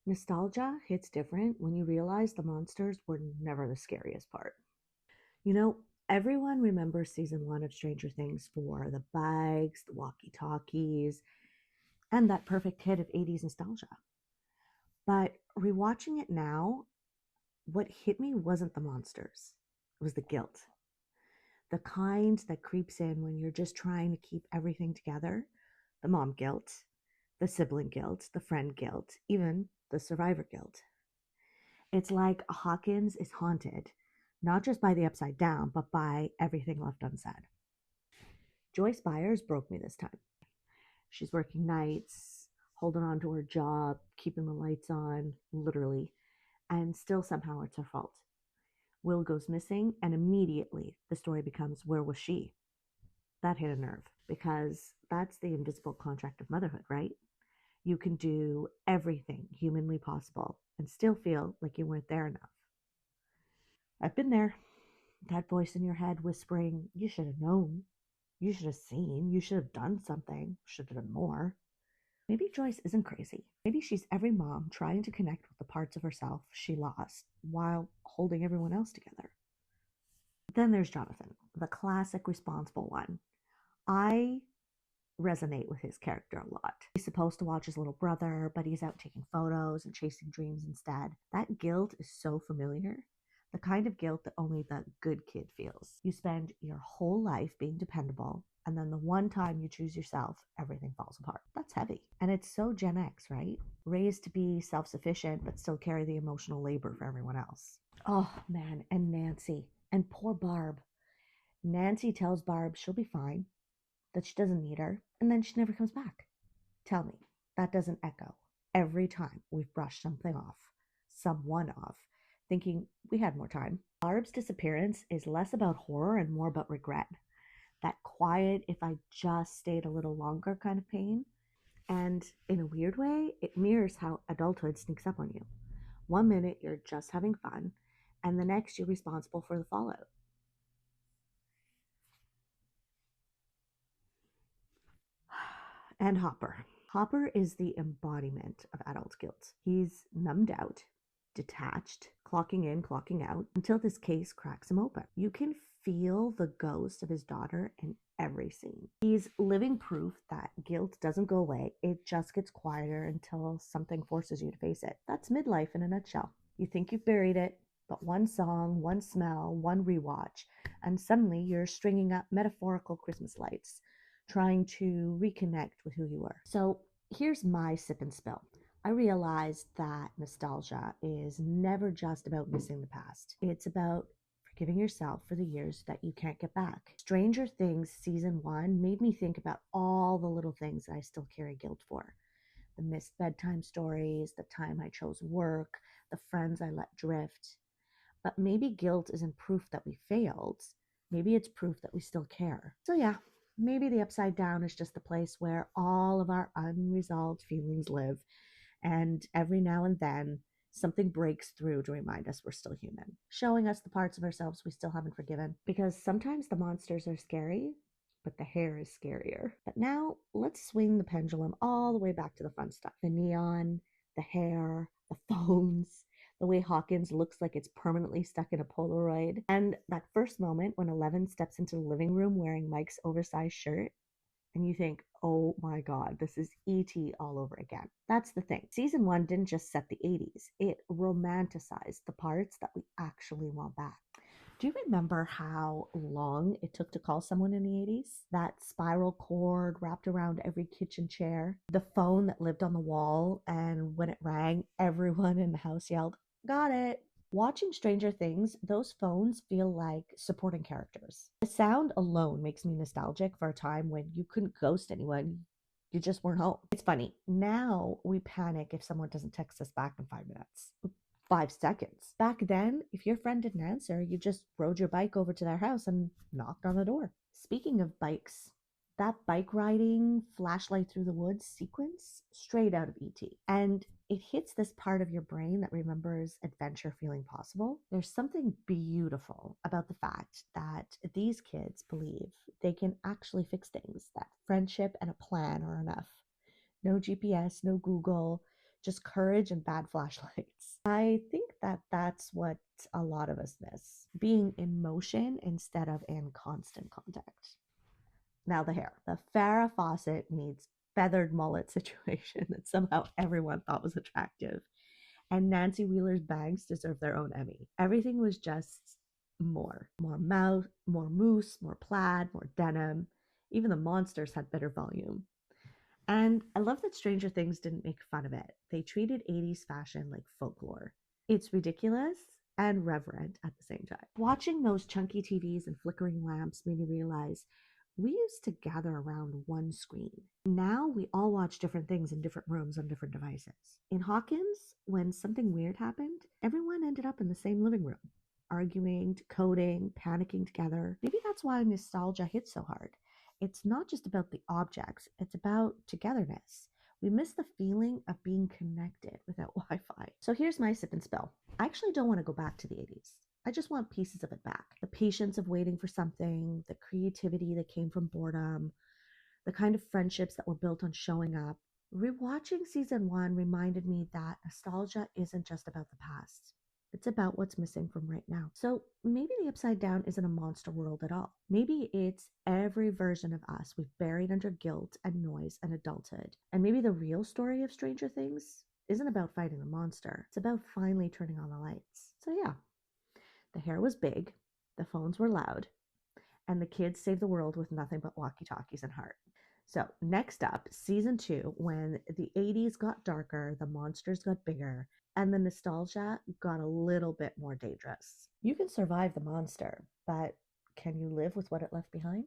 Nostalgia hits different when you realize the monsters were never the scariest part. You know, everyone remembers season one of Stranger Things for the bikes, the walkie talkies, and that perfect hit of 80s nostalgia. But rewatching it now, what hit me wasn't the monsters, it was the guilt. The kind that creeps in when you're just trying to keep everything together. The mom guilt, the sibling guilt, the friend guilt, even the survivor guilt. It's like Hawkins is haunted, not just by the upside down, but by everything left unsaid. Joyce Byers broke me this time. She's working nights, holding on to her job, keeping the lights on, literally, and still somehow it's her fault. Will goes missing, and immediately the story becomes, where was she? That hit a nerve because that's the invisible contract of motherhood, right? You can do everything humanly possible and still feel like you weren't there enough. I've been there. That voice in your head whispering, you should have known, you should have seen, you should have done something, should have done more. Maybe Joyce isn't crazy. Maybe she's every mom trying to connect with the parts of herself she lost while holding everyone else together. Then there's Jonathan, the classic responsible one. I resonate with his character a lot. He's supposed to watch his little brother, but he's out taking photos and chasing dreams instead. That guilt is so familiar. The kind of guilt that only the good kid feels. You spend your whole life being dependable, and then the one time you choose yourself, everything falls apart. That's heavy. And it's so Gen X, right? Raised to be self sufficient, but still carry the emotional labor for everyone else. Oh, man. And Nancy. And poor Barb. Nancy tells Barb she'll be fine, that she doesn't need her, and then she never comes back. Tell me, that doesn't echo every time we've brushed something off, someone off, thinking we had more time. Barb's disappearance is less about horror and more about regret. That quiet, if I just stayed a little longer kind of pain. And in a weird way, it mirrors how adulthood sneaks up on you. One minute you're just having fun, and the next you're responsible for the fallout. And Hopper. Hopper is the embodiment of adult guilt. He's numbed out, detached, clocking in, clocking out, until this case cracks him open. You can feel the ghost of his daughter in every scene. He's living proof that guilt doesn't go away, it just gets quieter until something forces you to face it. That's midlife in a nutshell. You think you've buried it, but one song, one smell, one rewatch, and suddenly you're stringing up metaphorical Christmas lights, trying to reconnect with who you were. So here's my sip and spill. I realized that nostalgia is never just about missing the past. It's about forgiving yourself for the years that you can't get back. Stranger Things season one made me think about all the little things that I still carry guilt for. The missed bedtime stories, the time I chose work, the friends I let drift. But maybe guilt isn't proof that we failed. Maybe it's proof that we still care. So, yeah, maybe the upside down is just the place where all of our unresolved feelings live. And every now and then, something breaks through to remind us we're still human, showing us the parts of ourselves we still haven't forgiven. Because sometimes the monsters are scary, but the hair is scarier. But now, let's swing the pendulum all the way back to the fun stuff: the neon, the hair, the phones, the way Hawkins looks like it's permanently stuck in a Polaroid, and that first moment when Eleven steps into the living room wearing Mike's oversized shirt, and you think, oh my God, this is E.T. all over again. That's the thing. Season one didn't just set the 80s, it romanticized the parts that we actually want back. Do you remember how long it took to call someone in the 80s? That spiral cord wrapped around every kitchen chair, the phone that lived on the wall, and when it rang, everyone in the house yelled, "Got it!" Watching Stranger Things, those phones feel like supporting characters. The sound alone makes me nostalgic for a time when you couldn't ghost anyone. You just weren't home. It's funny. Now we panic if someone doesn't text us back in 5 minutes. 5 seconds. Back then, if your friend didn't answer, you just rode your bike over to their house and knocked on the door. Speaking of bikes, that bike riding, flashlight through the woods sequence, straight out of ET. And it hits this part of your brain that remembers adventure feeling possible. There's something beautiful about the fact that these kids believe they can actually fix things, that friendship and a plan are enough. No GPS, no Google, just courage and bad flashlights. I think that that's what a lot of us miss, being in motion instead of in constant contact. Now the hair. The Farrah Fawcett meets feathered mullet situation that somehow everyone thought was attractive. And Nancy Wheeler's bangs deserve their own Emmy. Everything was just more. More mouth, more mousse, more plaid, more denim. Even the monsters had better volume. And I love that Stranger Things didn't make fun of it. They treated 80s fashion like folklore. It's ridiculous and reverent at the same time. Watching those chunky TVs and flickering lamps made me realize we used to gather around one screen. Now we all watch different things in different rooms on different devices. In Hawkins, when something weird happened, everyone ended up in the same living room, arguing, coding, panicking together. Maybe that's why nostalgia hits so hard. It's not just about the objects, it's about togetherness. We miss the feeling of being connected without Wi-Fi. So here's my sip and spill. I actually don't want to go back to the 80s. I just want pieces of it back. The patience of waiting for something, the creativity that came from boredom, the kind of friendships that were built on showing up. Rewatching season 1 reminded me that nostalgia isn't just about the past. It's about what's missing from right now. So maybe the Upside Down isn't a monster world at all. Maybe it's every version of us we've buried under guilt and noise and adulthood. And maybe the real story of Stranger Things isn't about fighting the monster. It's about finally turning on the lights. So yeah, the hair was big, the phones were loud, and the kids saved the world with nothing but walkie-talkies and heart. So next up, season 2, when the 80s got darker, the monsters got bigger, and the nostalgia got a little bit more dangerous. You can survive the monster, but can you live with what it left behind?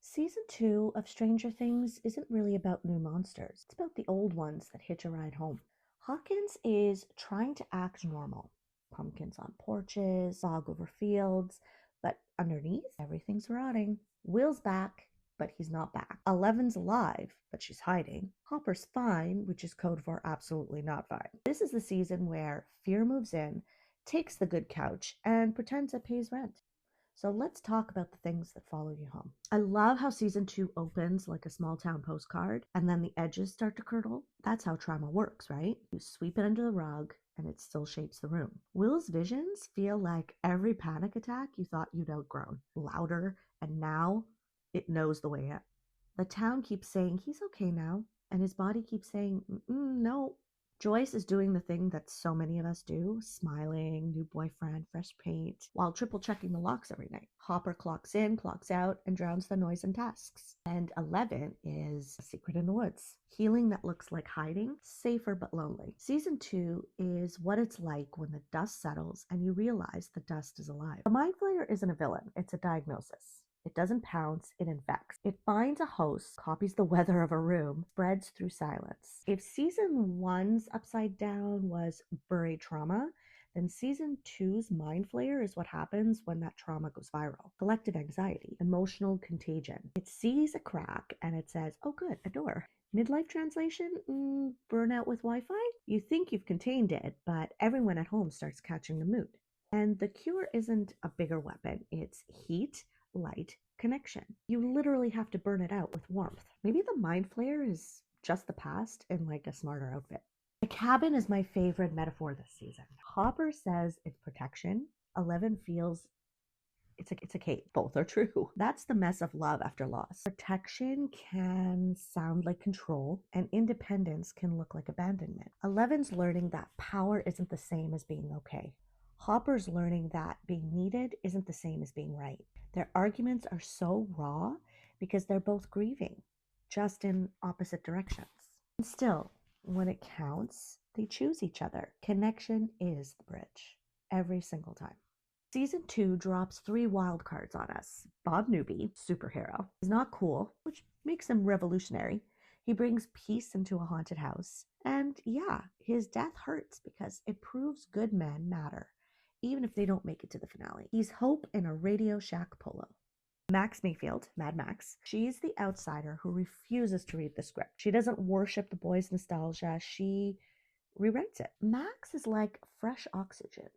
Season 2 of Stranger Things isn't really about new monsters. It's about the old ones that hitch a ride home. Hawkins is trying to act normal. Pumpkins on porches, fog over fields, but underneath, everything's rotting. Will's back, but he's not back. Eleven's alive, but she's hiding. Hopper's fine, which is code for absolutely not fine. This is the season where fear moves in, takes the good couch, and pretends it pays rent. So let's talk about the things that follow you home. I love how season 2 opens like a small town postcard and then the edges start to curdle. That's how trauma works, right? You sweep it under the rug and it still shapes the room. Will's visions feel like every panic attack you thought you'd outgrown, louder, and now it knows the way out. The town keeps saying he's okay now, and his body keeps saying, no. Joyce is doing the thing that so many of us do, smiling, new boyfriend, fresh paint, while triple checking the locks every night. Hopper clocks in, clocks out, and drowns the noise in tasks. And 11 is a secret in the woods. Healing that looks like hiding, safer but lonely. Season 2 is what it's like when the dust settles and you realize the dust is alive. The Mind Flayer isn't a villain, it's a diagnosis. It doesn't pounce, it infects. It finds a host, copies the weather of a room, spreads through silence. If season 1's Upside Down was buried trauma, then season 2's Mind Flayer is what happens when that trauma goes viral. Collective anxiety, emotional contagion. It sees a crack and it says, oh good, a door. Midlife translation, burnout with Wi-Fi? You think you've contained it, but everyone at home starts catching the mood. And the cure isn't a bigger weapon, it's heat, light, connection. You literally have to burn it out with warmth. Maybe the Mind Flayer is just the past in like a smarter outfit. The cabin is my favorite metaphor this season. Hopper says it's protection. 11 feels it's a cape. Both are true. That's the mess of love after loss. Protection can sound like control, and independence can look like abandonment. 11's learning that power isn't the same as being okay. Hopper's learning that being needed isn't the same as being right. Their arguments are so raw because they're both grieving, just in opposite directions. And still, when it counts, they choose each other. Connection is the bridge, every single time. Season 2 drops 3 wild cards on us. Bob Newby, superhero, is not cool, which makes him revolutionary. He brings peace into a haunted house. And yeah, his death hurts because it proves good men matter, even if they don't make it to the finale. He's hope in a Radio Shack polo. Max Mayfield, Mad Max, she's the outsider who refuses to read the script. She doesn't worship the boys' nostalgia, she rewrites it. Max is like fresh oxygen.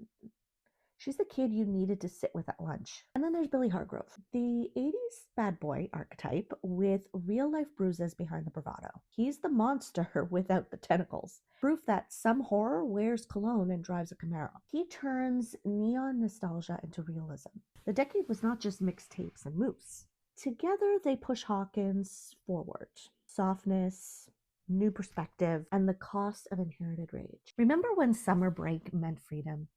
She's the kid you needed to sit with at lunch. And then there's Billy Hargrove, the 80s bad boy archetype with real life bruises behind the bravado. He's the monster without the tentacles. Proof that some horror wears cologne and drives a Camaro. He turns neon nostalgia into realism. The decade was not just mixtapes and moose. Together they push Hawkins forward. Softness, new perspective, and the cost of inherited rage. Remember when summer break meant freedom?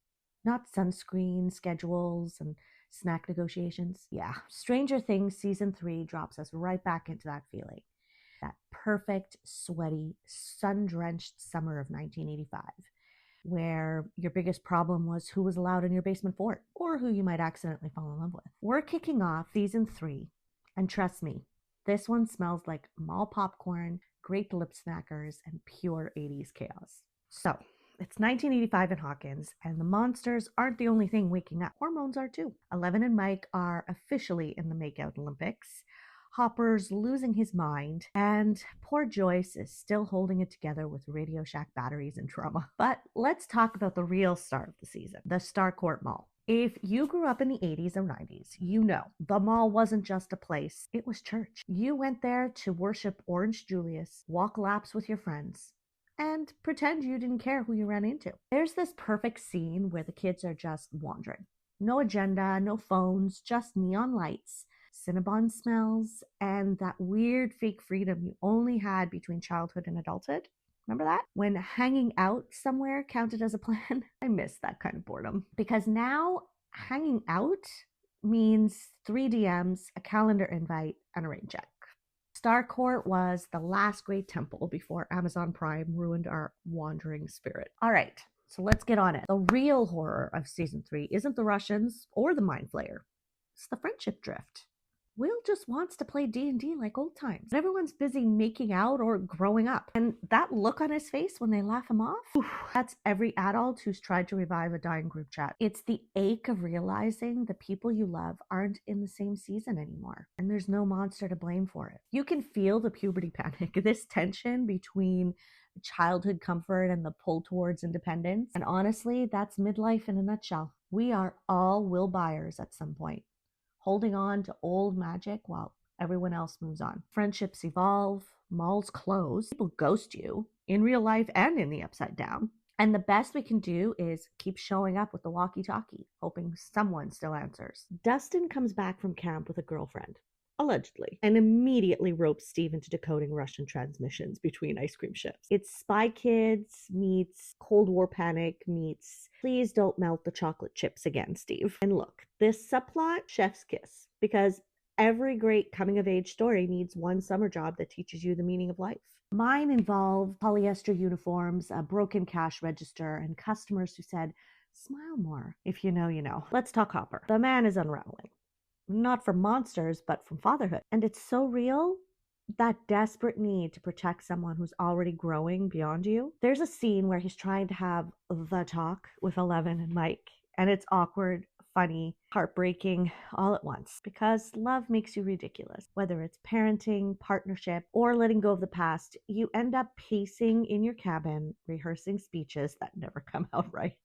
Not sunscreen schedules and snack negotiations. Yeah, Stranger Things Season 3 drops us right back into that feeling. That perfect, sweaty, sun-drenched summer of 1985, where your biggest problem was who was allowed in your basement fort, or who you might accidentally fall in love with. We're kicking off Season 3, and trust me, this one smells like mall popcorn, grape lip snackers, and pure 80s chaos. So, it's 1985 in Hawkins, and the monsters aren't the only thing waking up. Hormones are too. Eleven and Mike are officially in the Makeout Olympics. Hopper's losing his mind, and poor Joyce is still holding it together with Radio Shack batteries and trauma. But let's talk about the real star of the season, the Starcourt Mall. If you grew up in the 80s or 90s, you know the mall wasn't just a place, it was church. You went there to worship Orange Julius, walk laps with your friends, and pretend you didn't care who you ran into. There's this perfect scene where the kids are just wandering. No agenda, no phones, just neon lights, Cinnabon smells, and that weird fake freedom you only had between childhood and adulthood. Remember that? When hanging out somewhere counted as a plan? I miss that kind of boredom. Because now hanging out means 3 DMs, a calendar invite, and a rain check. Starcourt was the last great temple before Amazon Prime ruined our wandering spirit. All right, so let's get on it. The real horror of Season 3 isn't the Russians or the Mind Flayer. It's the friendship drift. Will just wants to play D&D like old times. And everyone's busy making out or growing up. And that look on his face when they laugh him off, that's every adult who's tried to revive a dying group chat. It's the ache of realizing the people you love aren't in the same season anymore. And there's no monster to blame for it. You can feel the puberty panic, this tension between childhood comfort and the pull towards independence. And honestly, that's midlife in a nutshell. We are all Will Byers at some point, holding on to old magic while everyone else moves on. Friendships evolve, malls close, people ghost you in real life and in the upside down. And the best we can do is keep showing up with the walkie-talkie, hoping someone still answers. Dustin comes back from camp with a girlfriend, allegedly, and immediately ropes Steve into decoding Russian transmissions between ice cream ships. It's Spy Kids meets Cold War Panic meets please don't melt the chocolate chips again, Steve. And look, this subplot, chef's kiss, because every great coming-of-age story needs one summer job that teaches you the meaning of life. Mine involved polyester uniforms, a broken cash register, and customers who said, smile more. If you know, you know. Let's talk Hopper. The man is unraveling. Not from monsters, but from fatherhood. And it's so real, that desperate need to protect someone who's already growing beyond you. There's a scene where he's trying to have the talk with Eleven and Mike, and it's awkward, funny, heartbreaking, all at once, because love makes you ridiculous. Whether it's parenting, partnership, or letting go of the past, you end up pacing in your cabin, rehearsing speeches that never come out right.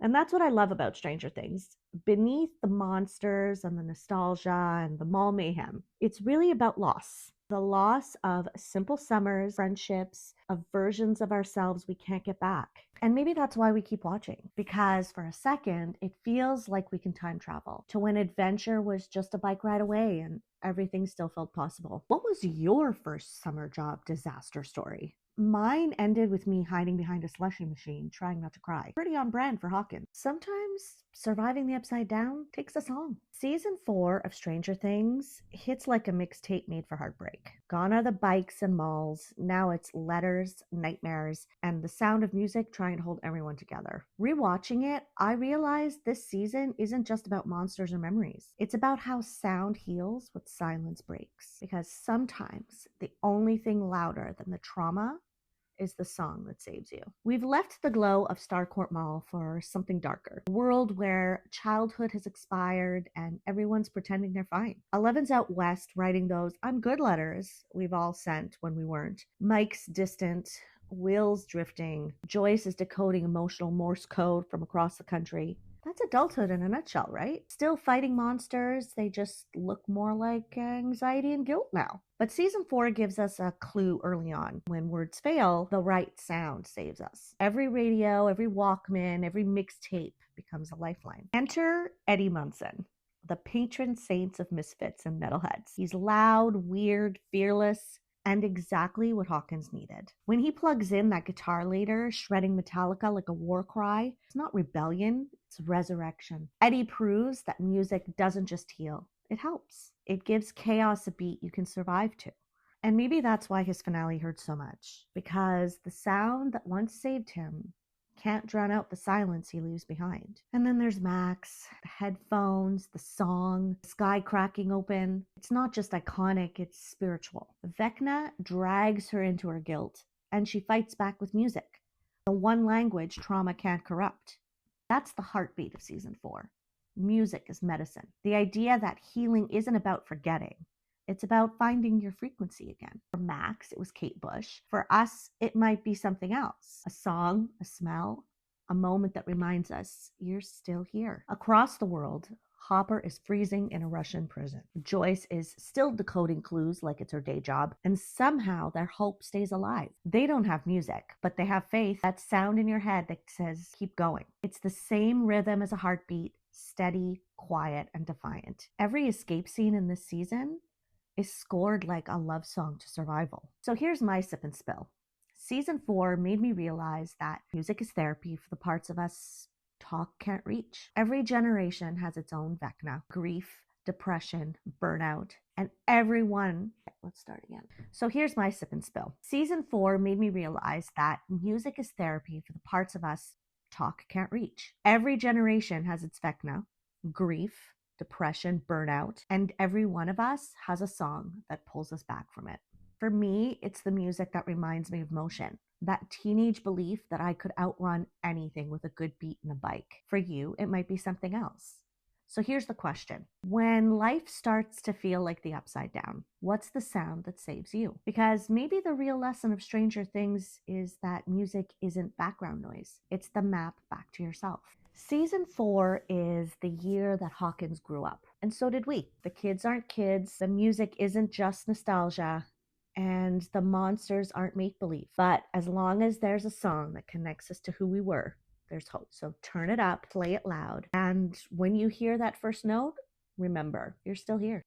And that's what I love about Stranger Things. Beneath the monsters and the nostalgia and the mall mayhem, it's really about loss. The loss of simple summers, friendships, of versions of ourselves we can't get back. And maybe that's why we keep watching, because for a second, it feels like we can time travel to when adventure was just a bike ride away and everything still felt possible. What was your first summer job disaster story? Mine ended with me hiding behind a slushie machine, trying not to cry. Pretty on brand for Hawkins. Sometimes surviving the upside down takes a song. Season 4 of Stranger Things hits like a mixtape made for heartbreak. Gone are the bikes and malls. Now it's letters, nightmares, and the sound of music trying to hold everyone together. Rewatching it, I realized this season isn't just about monsters or memories. It's about how sound heals what silence breaks. Because sometimes the only thing louder than the trauma is the song that saves you. We've left the glow of Starcourt Mall for something darker. A world where childhood has expired and everyone's pretending they're fine. Eleven's out west writing those I'm good letters we've all sent when we weren't. Mike's distant. Will's drifting. Joyce is decoding emotional Morse code from across the country. That's adulthood in a nutshell, right? Still fighting monsters, they just look more like anxiety and guilt now. But season 4 gives us a clue early on. When words fail, the right sound saves us. Every radio, every Walkman, every mixtape becomes a lifeline. Enter Eddie Munson, the patron saint of misfits and metalheads. He's loud, weird, fearless, and exactly what Hawkins needed. When he plugs in that guitar later, shredding Metallica like a war cry, it's not rebellion, it's resurrection. Eddie proves that music doesn't just heal, it helps. It gives chaos a beat you can survive to. And maybe that's why his finale hurt so much, because the sound that once saved him can't drown out the silence he leaves behind. And then there's Max, the headphones, the song, the sky cracking open. It's not just iconic, it's spiritual. Vecna drags her into her guilt, and she fights back with music. The one language trauma can't corrupt. That's the heartbeat of season 4. Music is medicine. The idea that healing isn't about forgetting. It's about finding your frequency again. For Max, it was Kate Bush. For us, it might be something else. A song, a smell, a moment that reminds us you're still here. Across the world, Hopper is freezing in a Russian prison. Joyce is still decoding clues like it's her day job, and somehow their hope stays alive. They don't have music, but they have faith, that sound in your head that says, keep going. It's the same rhythm as a heartbeat, steady, quiet, and defiant. Every escape scene in this season is scored like a love song to survival. So here's my sip and spill. Season 4 made me realize that music is therapy for the parts of us talk can't reach. Every generation has its own Vecna, grief, depression, burnout, and everyone. Let's start again. So here's my sip and spill. Season 4 made me realize that music is therapy for the parts of us talk can't reach. Every generation has its Vecna, grief, depression, burnout, and every one of us has a song that pulls us back from it. For me, it's the music that reminds me of motion, that teenage belief that I could outrun anything with a good beat and a bike. For you, it might be something else. So here's the question. When life starts to feel like the upside down, what's the sound that saves you? Because maybe the real lesson of Stranger Things is that music isn't background noise. It's the map back to yourself. Season 4 is the year that Hawkins grew up, and so did we. The kids aren't kids, the music isn't just nostalgia, and the monsters aren't make-believe. But as long as there's a song that connects us to who we were, there's hope. So turn it up, play it loud, and when you hear that first note, remember, you're still here.